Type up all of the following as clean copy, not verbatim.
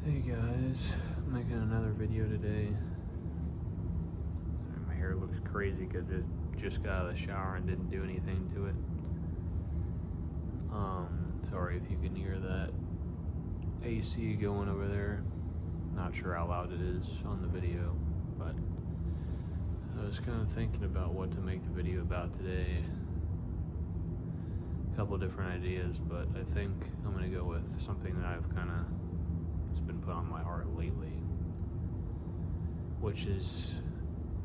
Hey guys, I'm making another video today. Sorry, my hair looks crazy because it just got out of the shower and didn't do anything to it. Sorry if you can hear that AC going over there. Not sure how loud it is on the video, but I was kind of thinking about what to make the video about today. A couple different ideas, but I think I'm gonna go with something that it's been put on my heart lately, which is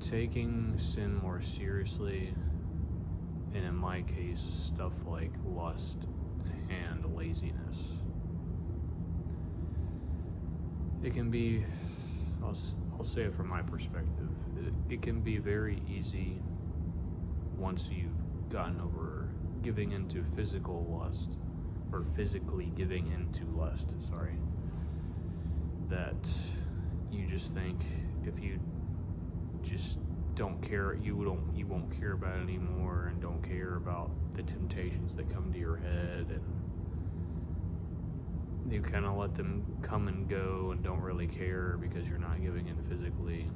taking sin more seriously, and in my case, stuff like lust and laziness. It can be, I'll say it from my perspective, it can be very easy once you've gotten over giving into physical lust, or physically giving into lust, that you just think if you just don't care, you won't care about it anymore, and don't care about the temptations that come to your head, and you kind of let them come and go and don't really care because you're not giving in physically.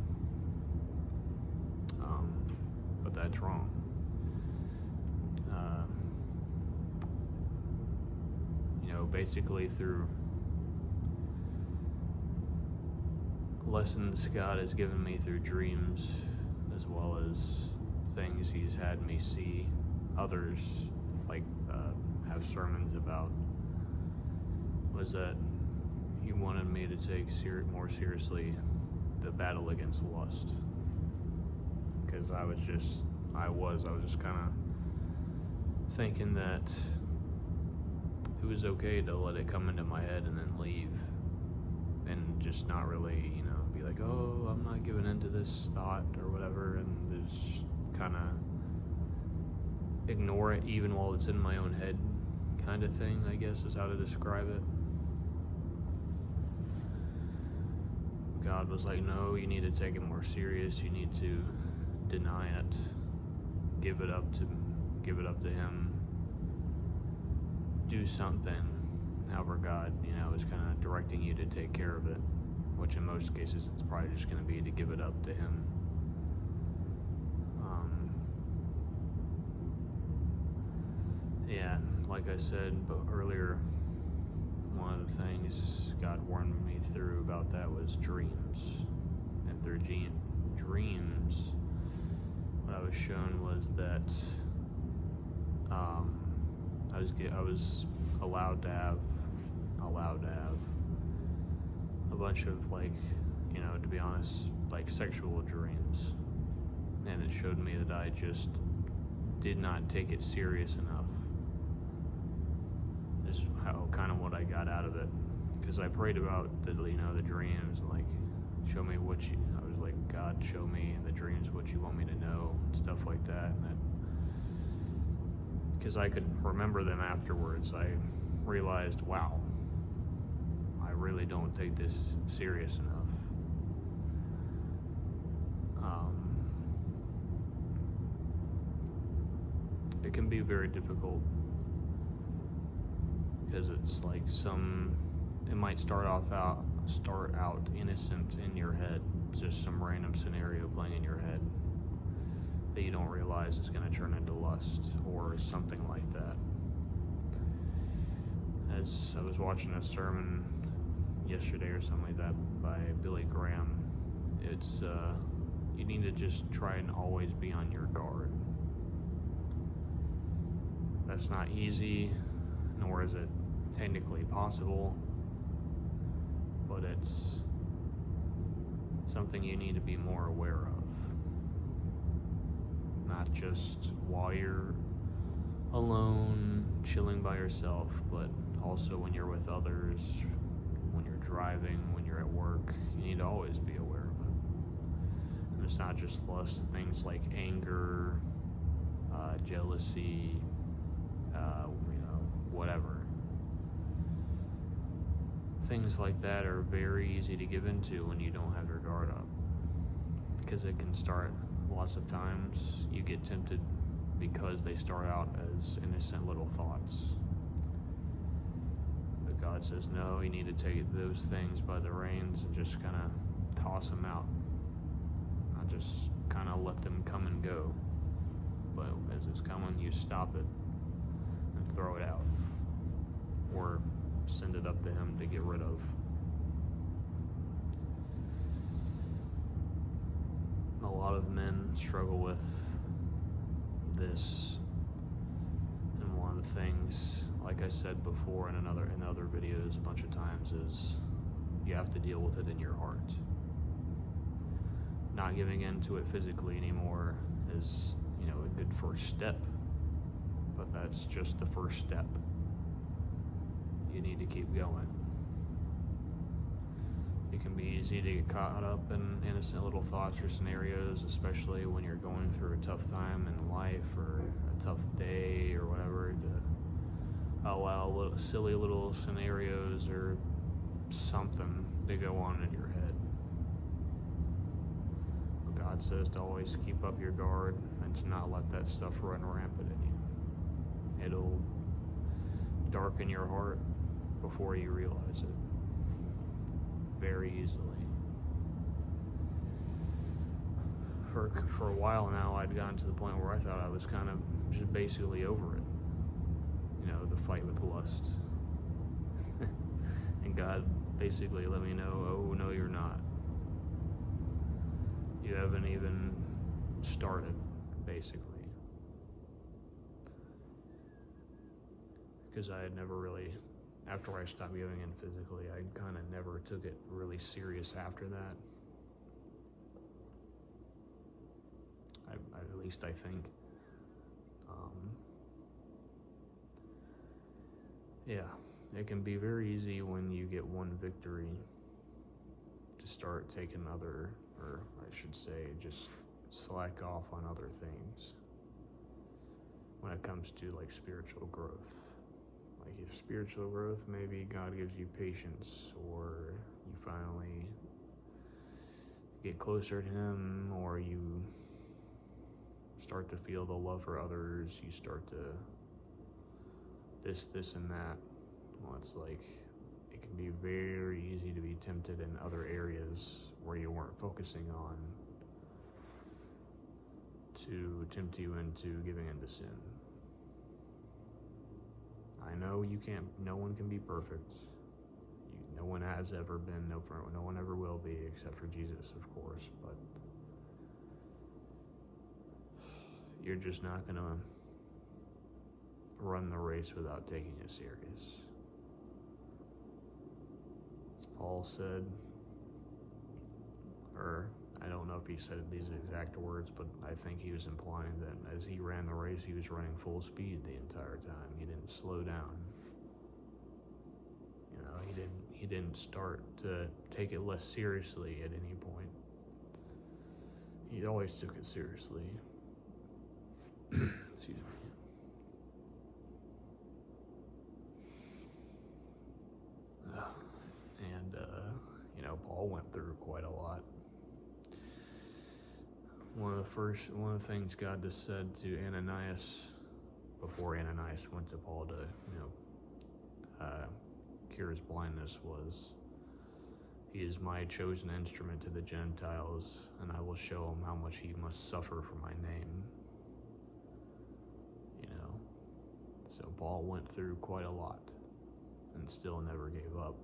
But that's wrong. Basically through lessons God has given me through dreams, as well as things He's had me see others have sermons about, was that He wanted me to take more seriously the battle against lust, because I was just kind of thinking that it was okay to let it come into my head and then leave, and just not really, be like, oh, I'm not giving into this thought or whatever, and just kind of ignore it even while it's in my own head, kind of thing, I guess is how to describe it. God was like, no, you need to take it more serious. You need to deny it, give it up to Him, do something. However, God, is kind of directing you to take care of it, which in most cases it's probably just going to be to give it up to Him. Yeah, like I said earlier, one of the things God warned me through about that was dreams. And through dreams, what I was shown was that I was allowed to have a bunch of to be honest, sexual dreams, and it showed me that I just did not take it serious enough. Is how kind of what I got out of it, because I prayed about the dreams, show me what you. I was like, God, show me in the dreams what you want me to know, and stuff like that. And because I could remember them afterwards, I realized, wow, I really don't take this serious enough. It can be very difficult, because it's it might start out innocent in your head, just some random scenario playing in your head that you don't realize is going to turn into lust or something like that. As I was watching a sermon yesterday or something like that by Billy Graham, it's you need to just try and always be on your guard. That's not easy, nor is it technically possible, but it's something you need to be more aware of. Not just while you're alone, chilling by yourself, but also when you're with others, when you're driving, when you're at work. You need to always be aware of it. And it's not just lust, things like anger, jealousy, whatever. Things like that are very easy to give into when you don't have your guard up, because it can start, lots of times you get tempted because they start out as innocent little thoughts. But God God says, no, you need to take those things by the reins and just kind of toss them out. Not just kind of let them come and go. But as it's coming, you stop it and throw it out. Or send it up to Him to get rid of. A lot of men struggle with this, and one of the things, like I said before in other videos a bunch of times, is you have to deal with it in your heart. Not giving in to it physically anymore is, a good first step, but that's just the first step. You need to keep going. It can be easy to get caught up in innocent little thoughts or scenarios, especially when you're going through a tough time in life or a tough day or whatever, to allow silly little scenarios or something to go on in your head. But God says to always keep up your guard and to not let that stuff run rampant in you. It'll darken your heart before you realize it. Very easily. For a while now, I'd gotten to the point where I thought I was kind of just basically over it. The fight with lust. And God basically let me know, oh, no, you're not. You haven't even started, basically. Because I had never really, after I stopped giving in physically, I kind of never took it really serious after that. At least I think. It can be very easy when you get one victory to start taking other, or I should say, just slack off on other things when it comes to like spiritual growth. Like if spiritual growth, maybe God gives you patience, or you finally get closer to Him, or you start to feel the love for others, you start to this and that. Well, it's like it can be very easy to be tempted in other areas where you weren't focusing on to tempt you into giving into sin. I know no one can be perfect. No one has ever been, no one ever will be, except for Jesus, of course, but you're just not going to run the race without taking it serious. As Paul said, or I don't know if he said these exact words, but I think he was implying that as he ran the race, he was running full speed the entire time. He didn't slow down. He didn't start to take it less seriously at any point. He always took it seriously. Excuse me. And Paul went through quite a lot. One of the things God just said to Ananias before Ananias went to Paul to cure his blindness was, "He is my chosen instrument to the Gentiles, and I will show him how much he must suffer for my name." So Paul went through quite a lot and still never gave up.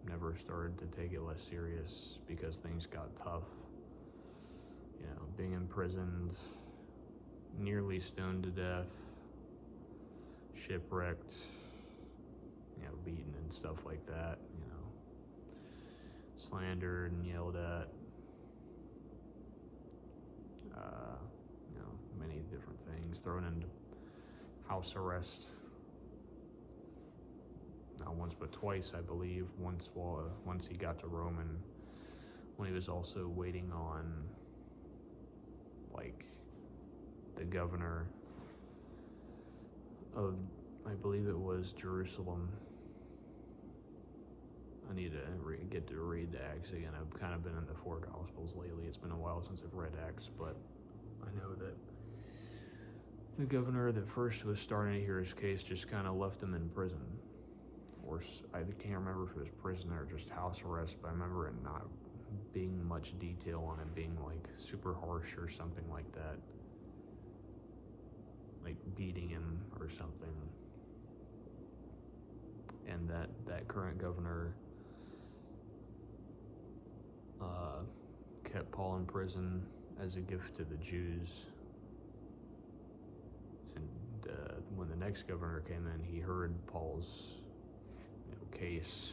Never started to take it less serious because things got tough. Being imprisoned, nearly stoned to death, shipwrecked, beaten and stuff like that, slandered and yelled at, many different things, thrown into house arrest, not once but twice, I believe. Once he got to Rome, and when he was also waiting on the governor of, I believe it was Jerusalem. I need to get to read Acts again. I've kind of been in the 4 Gospels lately. It's been a while since I've read Acts, but I know that the governor that first was starting to hear his case just kind of left him in prison, I can't remember if it was prison or just house arrest, but I remember it not being much detail on it being like super harsh or something like that, like beating him or something. And that current governor kept Paul in prison as a gift to the Jews. And when the next governor came in, he heard Paul's case.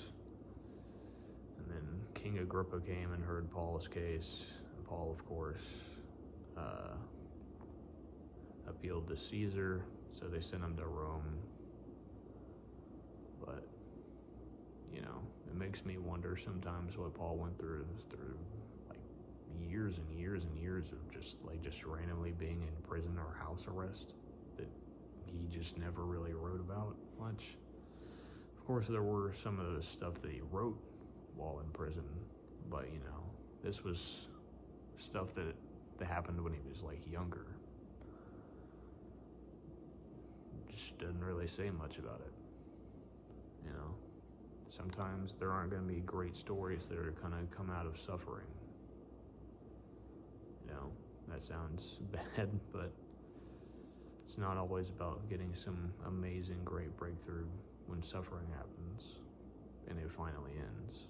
And then King Agrippa came and heard Paul's case. And Paul, of course, appealed to Caesar, so they sent him to Rome. But, it makes me wonder sometimes what Paul went through like years and years and years of just randomly being in prison or house arrest that he just never really wrote about much. Of course, there were some of the stuff that he wrote while in prison, but this was stuff that happened when he was like younger. Just doesn't really say much about it. Sometimes there aren't going to be great stories that are going to come out of suffering. That sounds bad, but it's not always about getting some amazing, great breakthrough when suffering happens and it finally ends.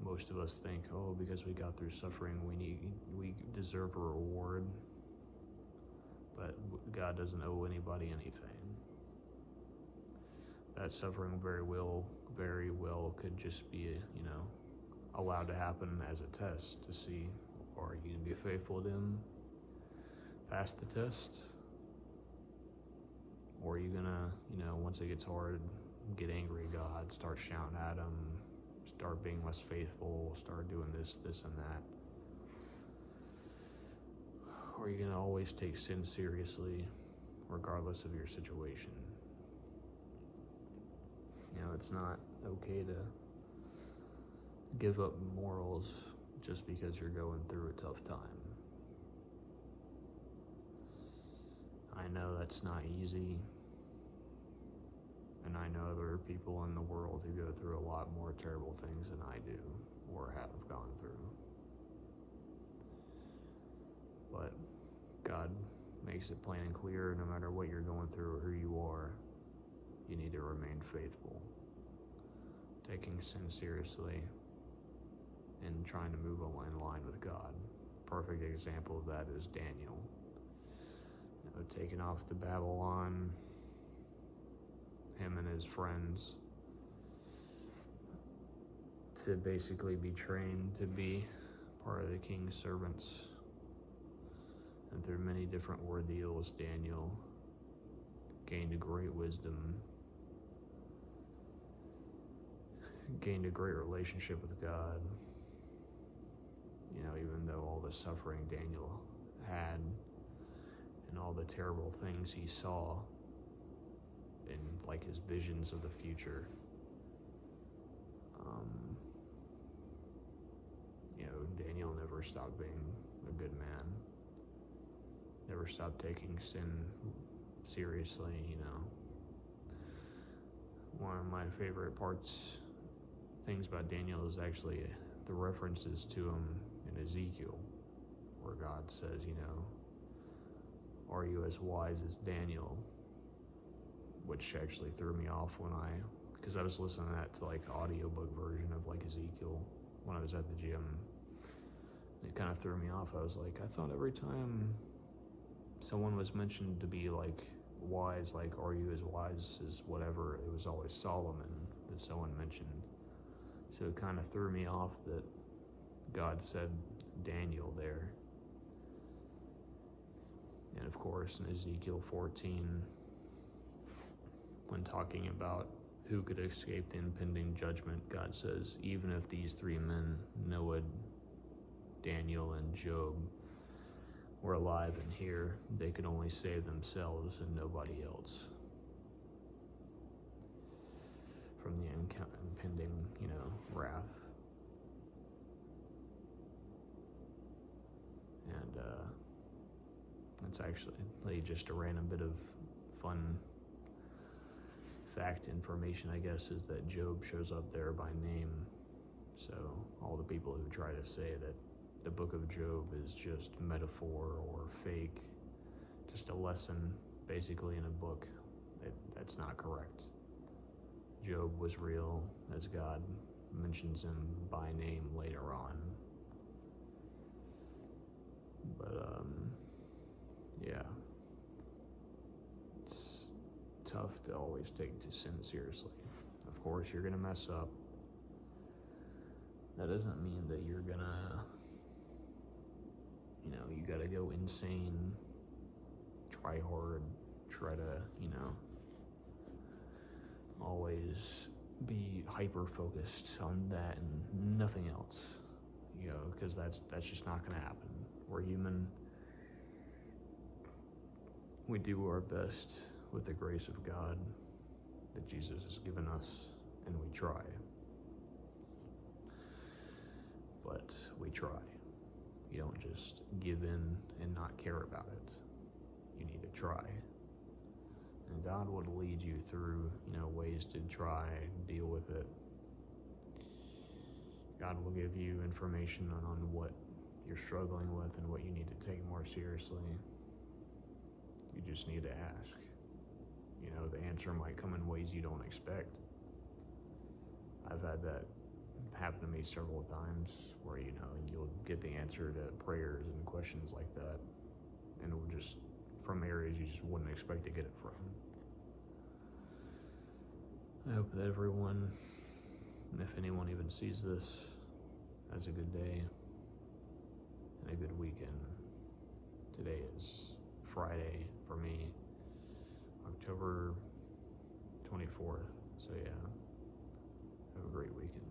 Most of us think, because we got through suffering, we deserve a reward. But God doesn't owe anybody anything. That suffering very well could just be, allowed to happen as a test to see, are you going to be faithful to Him, pass the test? Or are you going to, once it gets hard, get angry at God, start shouting at Him, start being less faithful, start doing this and that? Or are you going to always take sin seriously, regardless of your situation? It's not okay to give up morals just because you're going through a tough time. I know that's not easy, and I know there are people in the world who go through a lot more terrible things than I do or have gone through. But God makes it plain and clear, no matter what you're going through or who you are, you need to remain faithful, taking sin seriously, and trying to move in line with God. Perfect example of that is Daniel. Taken off to Babylon, him and his friends, to basically be trained to be part of the king's servants. And through many different ordeals, Daniel gained a great wisdom, gained a great relationship with God. Even though all the suffering Daniel had and all the terrible things he saw in like his visions of the future, Daniel never stopped being a good man, never stopped taking sin seriously. One of my favorite things about Daniel is actually the references to him in Ezekiel, where God says, are you as wise as Daniel? Which actually threw me off because I was listening to that to like audiobook version of like Ezekiel when I was at the gym. It kind of threw me off. I was like, I thought every time someone was mentioned to be like wise, like, are you as wise as whatever, it was always Solomon that someone mentioned. So it kind of threw me off that God said Daniel there. And of course, in Ezekiel 14, when talking about who could escape the impending judgment, God says, even if these three men, Noah, Daniel, and Job, were alive and here, they could only save themselves and nobody else from the impending, wrath. And it's actually just a random bit of fun fact information, I guess, is that Job shows up there by name. So all the people who try to say that the book of Job is just metaphor or fake, just a lesson basically in a book, that's not correct. Job was real, as God mentions him by name later on. But yeah, it's tough to always take to sin seriously. Of course, you're gonna mess up. That doesn't mean that you're gonna, you gotta go insane, try hard, try to, always be hyper focused on that and nothing else, because that's just not gonna happen. We're human. We do our best with the grace of God that Jesus has given us, and we try. But we try. You don't just give in and not care about it. You need to try. And God will lead you through, ways to try and deal with it. God will give you information on what you're struggling with and what you need to take more seriously. You just need to ask. The answer might come in ways you don't expect. I've had that happen to me several times where, you'll get the answer to prayers and questions like that, and it will just from areas you just wouldn't expect to get it from. I hope that everyone, if anyone even sees this, has a good day and a good weekend. Today is Friday for me, October 24th. So yeah, have a great weekend.